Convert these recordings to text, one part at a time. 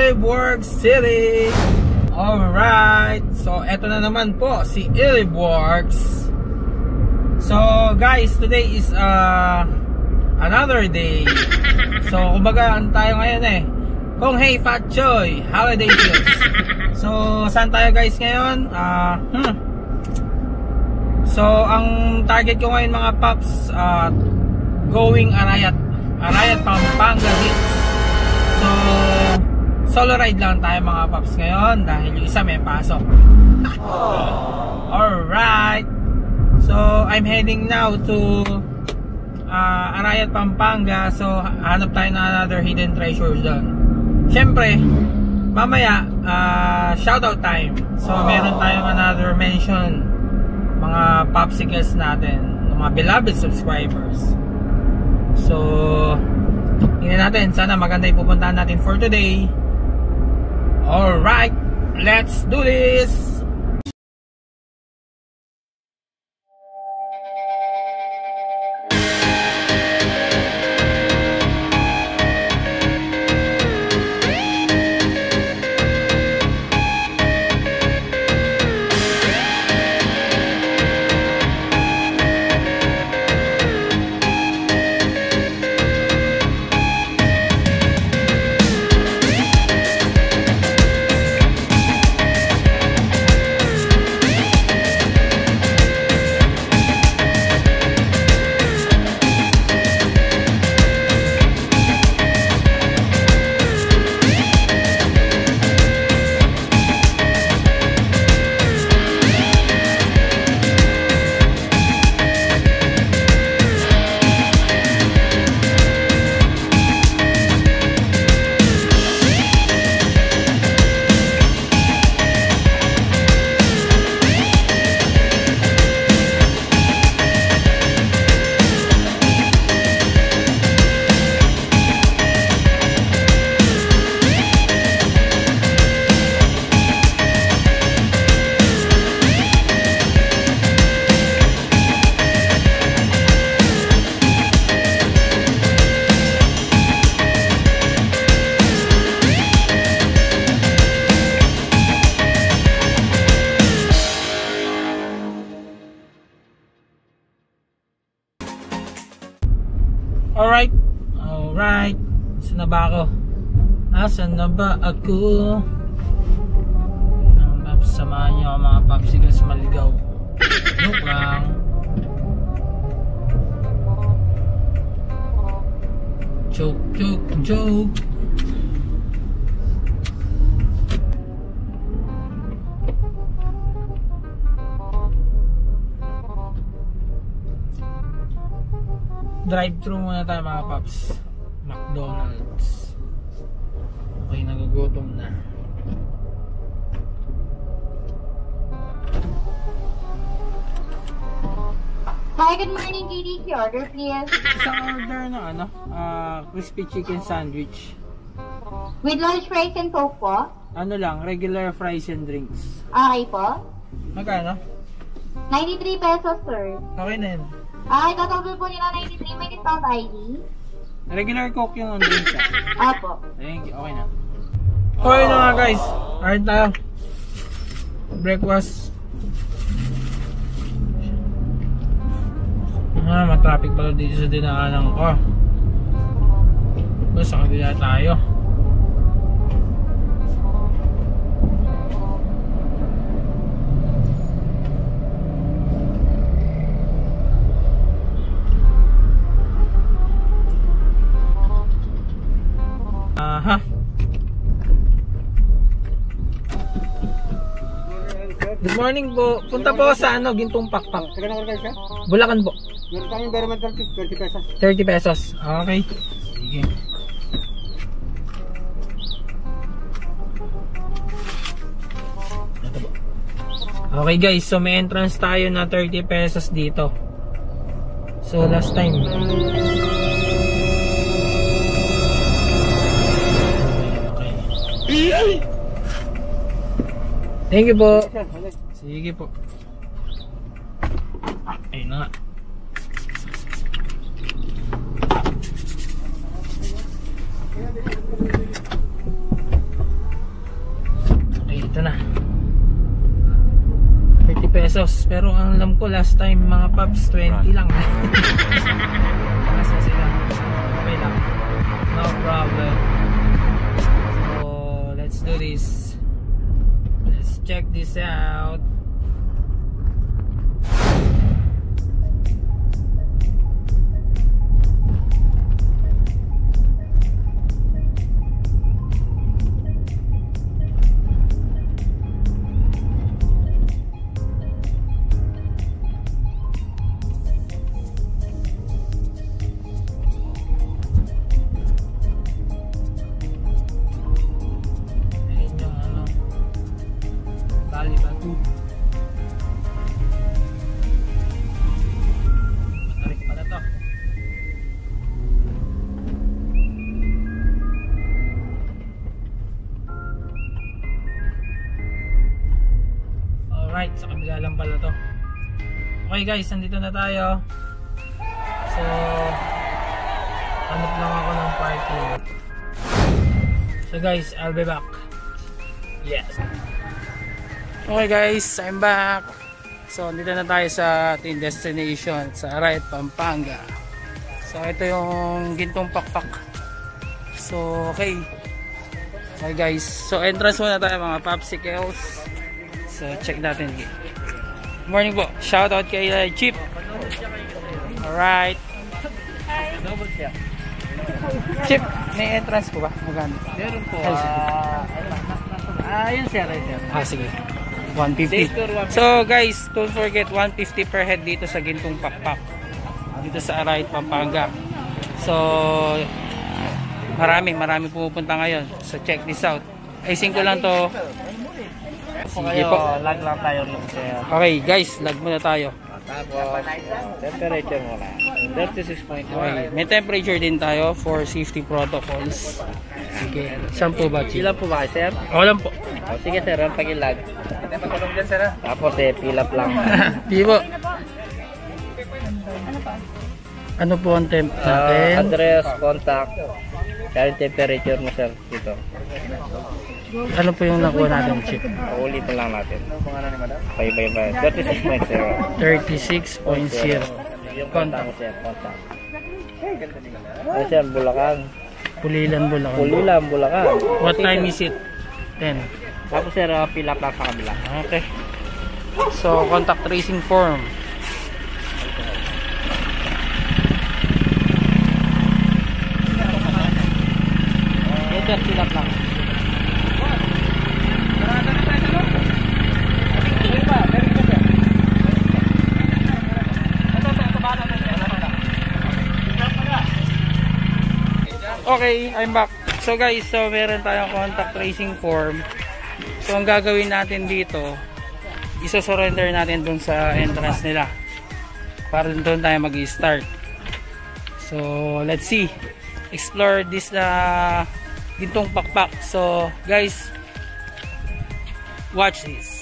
Iliborg City. Alright, so eto na naman po si Iliborgs. So guys, today is another day. So kumbaga ano tayo ngayon Kung Hey Fat Choy Holiday Feels. So saan tayo guys ngayon? So ang target ko ngayon mga paps, going Arayat Pampanga hits. So solo ride lang tayo mga paps ngayon dahil yung isa may pasok. Alright, so I'm heading now to Arayat Pampanga. So hanap tayo ng another hidden treasure doon. Syempre mamaya shoutout time. So meron tayong another mention mga popsicles natin, mga beloved subscribers. So tingnan natin, sana maganda yung pupuntahan natin for today. Alright, let's do this! Alright, saan na ba ako? Asan na ba ako? Samahan nyo ang mga popsicles maligaw. Joke lang. Joke. Drive-thru muna tayo mga paps. McDonald's. Okay, nagugutom na. Hi, good morning, KDK. Order, please. Isang order na crispy chicken sandwich. With large fries and coke po? Ano lang, regular fries and drinks. Okay po. Magkano? 93 pesos, sir. Okay na yun. Total po nila 93. May discount ID? Regular coke yung drinks Apo. Thank you, okay na. Okay na nga guys, alright tayo. Breakfast. Matraffic pala dito sa dinaanan ko. Basta sa kabila tayo. Good morning po. Punta po sa Gintong Pakpak. Bulacan po. Meron kaming Berman 30 pesos. 30 pesos. Okay. Sige. Ito po. Okay guys, so may entrance tayo na 30 pesos dito. So last time. Okay. Thank you po. Sige po. Ayun na nga. exhaust. Pero ang alam ko last time mga paps 20 lang. Taas na sila. Okay lang. No problem. So let's do this. Let's check this out. Alright, sa kabila lang pala to. Okay guys, nandito na tayo. So hanap lang ako ng parking. So guys, I'll be back. Yes. Okay guys, I'm back. So nandito na tayo sa ating destination, sa Arayat, Pampanga. So ito yung Gintong Pakpak. So okay. Okay guys, so entrance muna tayo mga popsicles. So check natin. Good morning po. Shout out kay Chip. Alright. Chip, may entrance po ba? Maganda. Meron po. Yun sir. Sige. 150. So guys, don't forget 150 per head dito sa Gintong Pakpak. Dito sa Arayat, Pampanga. So marami pumupunta ngayon. So check this out. Ayusin ko lang to. Sige po. Lag lang tayo sir. Okay guys, lag muna tayo. Tapos temperature muna. 36.1. Okay, may temperature din tayo for safety protocols. Sige, saan po ba? Ilan po ba sir? Wala po. Sige sir, ang pag-ilag. Tapos fill up lang. Di po. Ano po ang temp natin? Address, contact, kaya temperature mo sir dito. Ano po yung nakuha natin, Chip? Ulitin lang natin. Bye. 36.0. 36.0. Yung contact mo sir, contact. Ano sir, Bulacan. Pulilan, Bulacan. Pulilan, Bulacan. What time is it? 10. Tapos sir, fill up lang sa kabila. Okay. So, contact tracing form. Sir, fill up lang. Okay, I'm back. So guys, so meron tayong contact tracing form. So ang gagawin natin dito, isa-surrender natin dun sa entrance nila para doon tayo mag-start. So let's see, explore this Gintong Pakpak. So guys, watch this.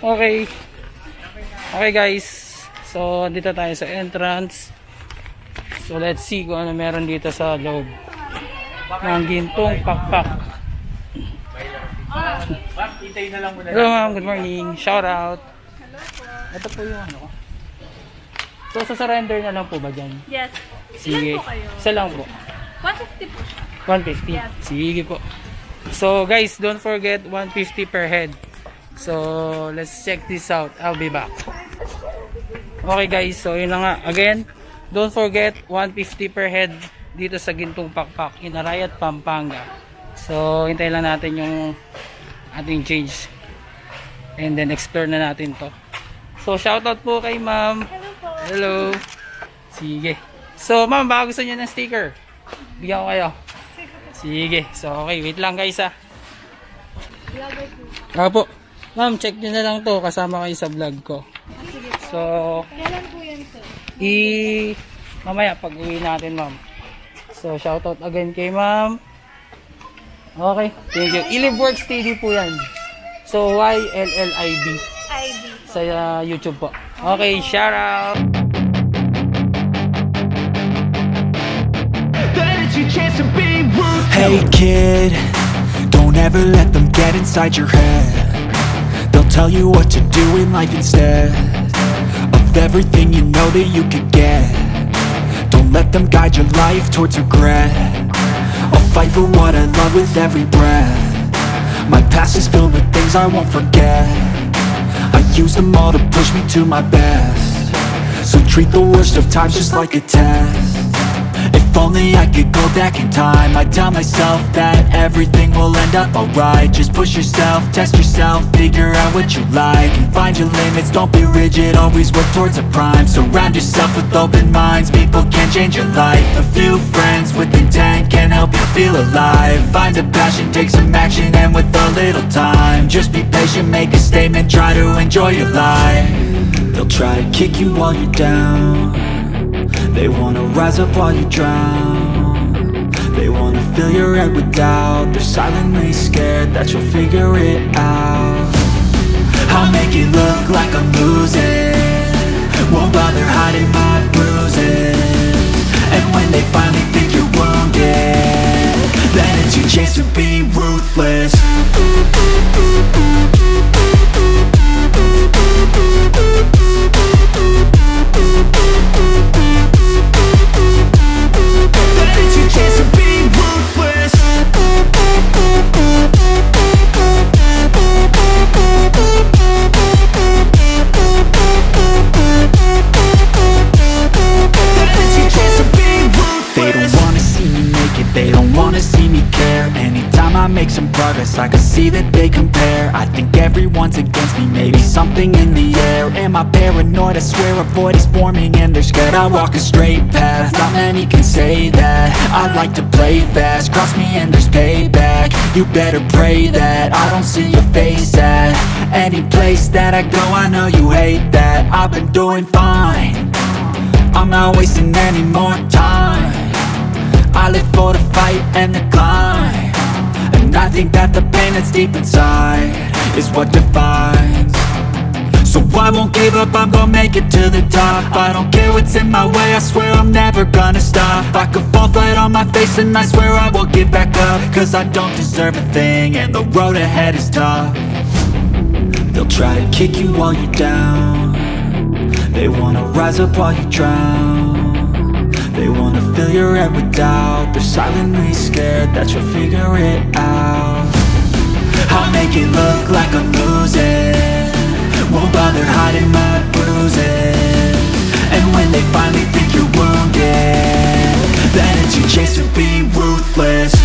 Okay. Okay guys. So, dito tayo sa entrance. So, let's see kung ano meron dito sa loob ng Gintong Pakpak. Hello ma'am, good morning. Shout out. Ito po yung ano. So, surrender na lang po ba dyan? Yes. Sige. Ilan po kayo? Isa lang po. 150 po. 150? Yes. Sige po. So, guys, don't forget 150 per head. So, let's check this out. I'll be back. Okay guys, so yun na nga. Again, don't forget 150 per head dito sa Gintong Pakpak in Arayat, Pampanga. So, hintayin lang natin yung ating change. And then, explore na natin to. So, shoutout po kay ma'am. Hello po. Hello. Sige. So, ma'am, baka gusto nyo ng sticker? Bigyan ko kayo. Sige. So, okay. Wait lang guys ah. Opo. Ma'am, check nyo na lang to. Kasama kayo sa vlog ko. So, Kailan po yan, sir? mamaya pag uwi natin, ma'am. So, shoutout again kay ma'am. Okay. Thank you. Ilibworks TV po yan. So, YLLIB. ID. Sa YouTube po. Okay, shout out. Hey kid, don't ever let them get inside your head. They'll tell you what to do in life instead of everything you know that you could get. Don't let them guide your life towards regret. I'll fight for what I love with every breath. My past is filled with things I won't forget. I use them all to push me to my best. So treat the worst of times just like a test. If only I could go back in time, I'd tell myself that everything will end up alright. Just push yourself, test yourself, figure out what you like, and find your limits, don't be rigid, always work towards a prime. Surround yourself with open minds, people can change your life. A few friends with intent can help you feel alive. Find a passion, take some action, and with a little time, just be patient, make a statement, try to enjoy your life. They'll try to kick you while you're down. They wanna rise up while you drown. They wanna fill your head with doubt. They're silently scared that you'll figure it out. I'll make it look like I'm losing, won't bother hiding my bruises. And when they finally think you're wounded, then it's your chance to be ruthless. I can see that they compare. I think everyone's against me, maybe something in the air. Am I paranoid? I swear a void is forming and they're scared. I walk a straight path, not many can say that. I like to play fast, cross me and there's payback. You better pray that I don't see your face at any place that I go. I know you hate that. I've been doing fine, I'm not wasting any more time. I live for the fight and the climb, and I think that the pain that's deep inside is what defines. So I won't give up, I'm gonna make it to the top. I don't care what's in my way, I swear I'm never gonna stop. I could fall flat on my face and I swear I will get back up, cause I don't deserve a thing and the road ahead is tough. They'll try to kick you while you're down. They wanna rise up while you drown. They wanna fill your head with doubt. They're silently scared that you'll figure it out. I'll make it look like I'm losing, won't bother hiding my bruises. And when they finally think you're wounded, then it's your chance to be ruthless.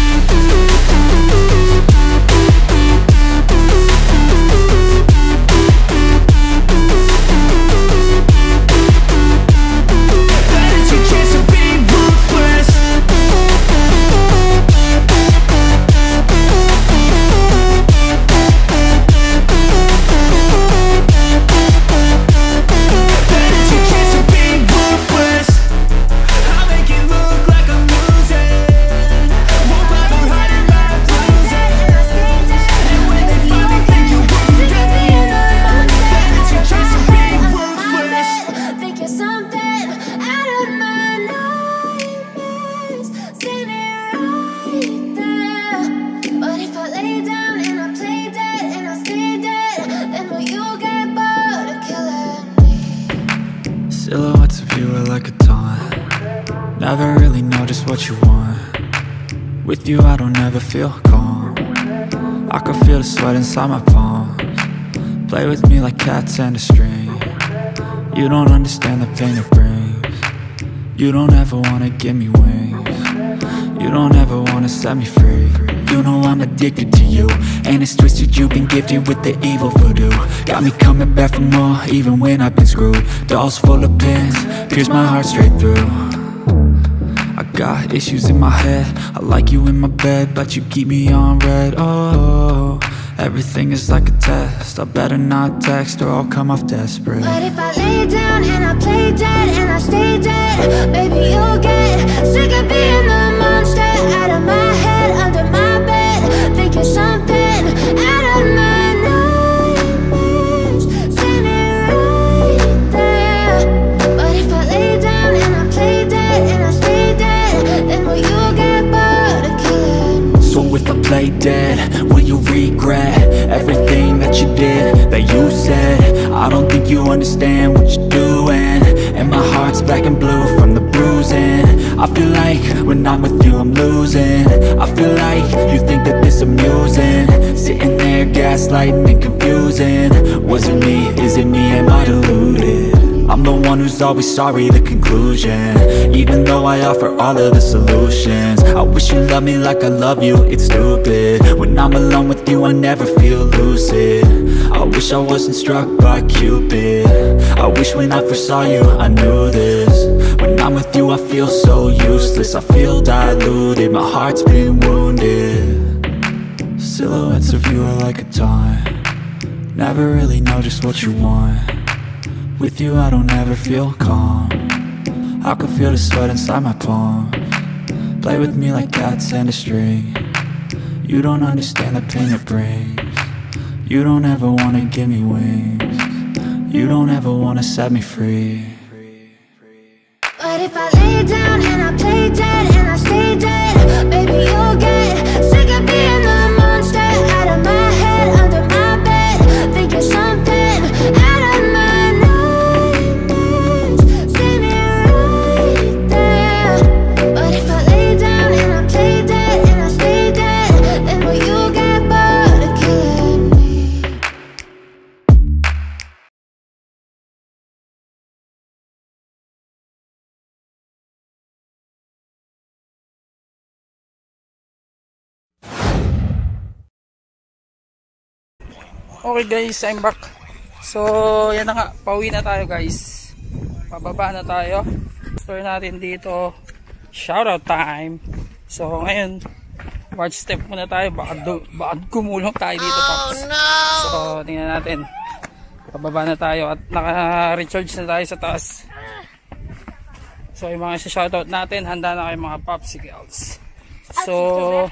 Never really know just what you want. With you I don't ever feel calm. I can feel the sweat inside my palms. Play with me like cats and a string. You don't understand the pain it brings. You don't ever wanna give me wings. You don't ever wanna set me free. You know I'm addicted to you, and it's twisted, you've been gifted with the evil voodoo. Got me coming back for more, even when I've been screwed. Dolls full of pins, pierce my heart straight through. I got issues in my head, I like you in my bed, but you keep me on red. Oh, everything is like a test, I better not text or I'll come off desperate. But if I lay down and I play dead and I stay dead, baby you'll get sick of being the monster out of my head, under my bed, thinking something out of my nightmares, standing right there. But if I lay down and I play dead and I stay dead, then will you get bored of killing? So if I play dead, will you regret everything that you did, that you said? I don't think you understand what you're doing, and my heart's black and blue from the bruising. I feel like when I'm with you I'm losing. I feel like you think that this amusing, sitting there gaslighting and confusing. Was it me? Is it me? Am I deluded? I'm the one who's always sorry, the conclusion, even though I offer all of the solutions. I wish you loved me like I love you, it's stupid. When I'm alone with you I never feel lucid. I wish I wasn't struck by Cupid. I wish when I first saw you I knew this. When I'm with you I feel so useless, I feel diluted, my heart's been wounded. Silhouettes of you are like a taunt. Never really know just what you want. With you I don't ever feel calm. I can feel the sweat inside my palms. Play with me like cats and a string. You don't understand the pain it brings. You don't ever wanna give me wings. You don't ever wanna set me free. But if I lay down and I play dead and I stay dead, baby you'll get sick of being the monster out of my head, under my bed, thinking something out of my nightmares, standing right there. But if I lay down and I play dead and I stay dead, then will you get bored of killing me? Okay guys, I'm back. So yan na nga, pauwi na tayo guys. Pababa na tayo. Store natin dito. Shoutout time. So ngayon, watch step muna tayo. Baka gumulong tayo dito, Pops. So tingnan natin. Pababa na tayo at naka-recharge na tayo sa taas. So yung mga shoutout natin, handa na kayo mga Popsicles. So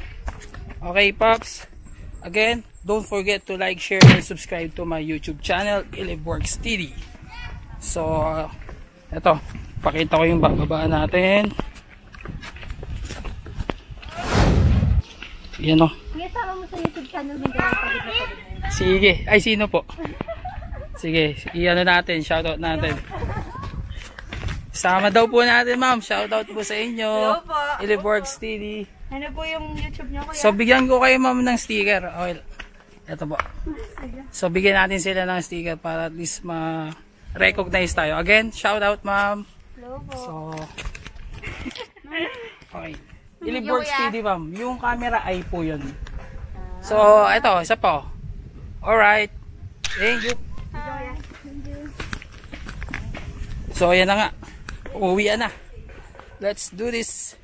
okay Pops, again, don't forget to like, share, and subscribe to my YouTube channel, Ilibworks TV. So, eto, pakita ko yung bababaan natin. Yan o. Sama mo sa YouTube channel mo dyan. Sige. Ay, sino po? Sige, i-ano natin, shoutout natin. Sama daw po natin, ma'am. Shoutout po sa inyo. Hello po. Ilibworks TV. Ano po yung YouTube niyo, kuya? So, bigyan ko kayo, ma'am, ng sticker. Okay. Ito po. So, bigyan natin sila ng sticker para at least ma-recognize tayo. Again, shout out, ma'am. Hello po. So, okay. Ilibworks TV, ma'am. Yung camera ay po yun. So, ito, isa po. Alright. Thank you. So, ayan na nga. Uuwian na. Let's do this.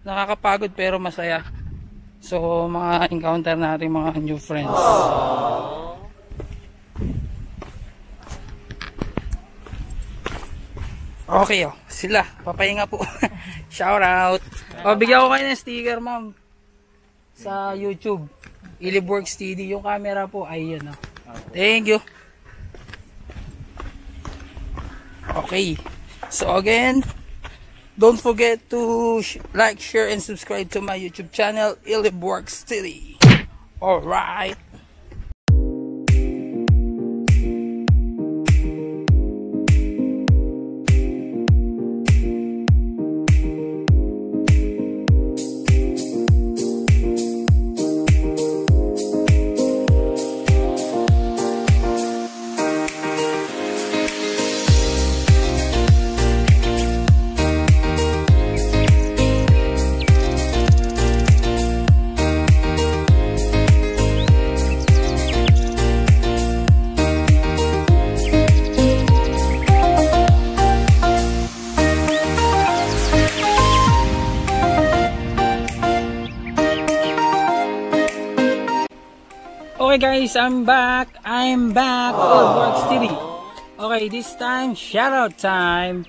Nakakapagod pero masaya. So, mga encounter natin mga new friends. Okay, oh. Sila. Papahinga po. Shout out. O, bigyan ko kayo ng sticker, ma'am. Sa YouTube. Ilibworks TV. Yung camera po ay yun, oh. Thank you. Okay. So, again, don't forget to like, share, and subscribe to my YouTube channel, Ilibworks TV. Alright. guys, I'm back. Work City. Okay, this time shoutout time.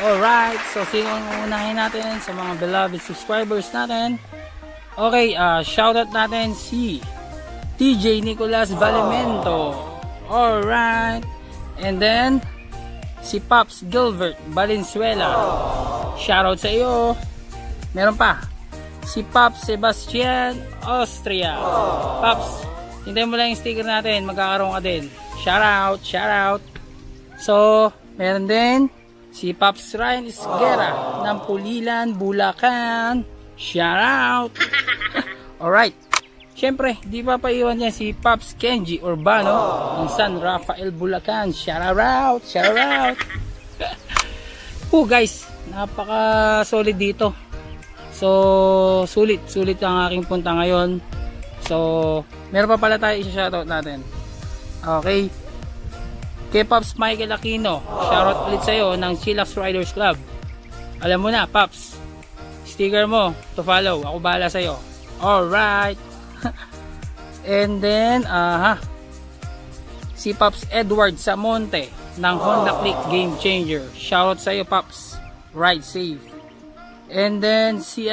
Alright, so sino ang unahin natin sa mga beloved subscribers natin? Okay, shoutout natin si TJ Nicolas Valimento. Alright, and then si Pops Gilbert Valenzuela. Shoutout sa iyo. Meron pa si Pops Sebastian Austria. Pops, hintayin mo lang yung sticker natin, magkakaroon ka din. Shoutout. So, meron din si Pops Ryan Esguera ng Pulilan, Bulacan. Shoutout. Alright. Siyempre, di pa paiwan niya si Pops Kenji Urbano ng San Rafael, Bulacan. Shoutout. Guys, napaka solid dito. So, sulit ang aking punta ngayon. So, meron pa pala tayo isa-shoutout natin. Okay. Kay Pops Michael Aquino, shoutout ulit sa'yo ng Chillax Riders Club. Alam mo na, Pops, sticker mo to follow. Ako bahala sa'yo. Alright. And then, si Pops Edward Samonte ng Honda Click Game Changer. Shoutout sa'yo, Pops. Ride safe. And then si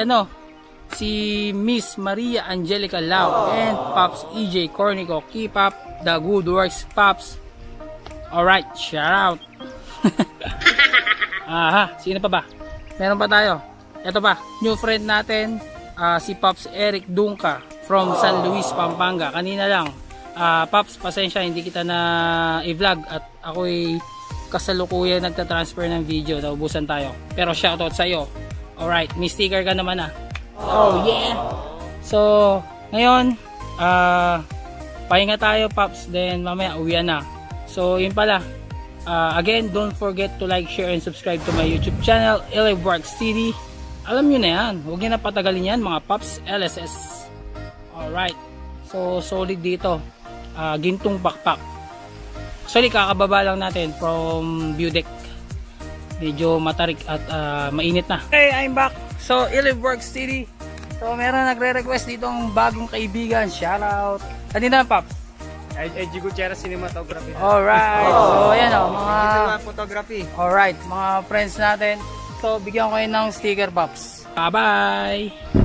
Miss Maria Angelica Lau and Pops EJ Cornico. Keep up the good works, Pops. Alright, shout out. Sino pa ba? Meron pa tayo. Ito pa, new friend natin, si Pops Eric Dunca from San Luis, Pampanga. Kanina lang. Pops, pasensya, hindi kita na i-vlog at ako'y kasalukuyan nagtatransfer ng video. Naubusan tayo. Pero shoutout sa'yo. Alright, may sticker ka naman Oh yeah! So, ngayon, pahinga tayo, Pops. Then mamaya uwian na. So, yun pala. Again, don't forget to like, share, and subscribe to my YouTube channel, LA Work City. Alam nyo na yan. Huwag nyo na patagalin yan, mga Pops LSS. Alright. So, solid dito. Gintong pakpak. Actually, kakababa lang natin from view deck. Medyo matarik at mainit na. Hey, I'm back. So, LA Work City. So, meron nagre-request dito ang bagong kaibigan. Shoutout. Kanina, Pops? EG Gutierrez Cinematography. Alright. So, ayan mga photography. Alright, mga friends natin. So, bigyan ko kayo ng sticker, Pops. Bye-bye.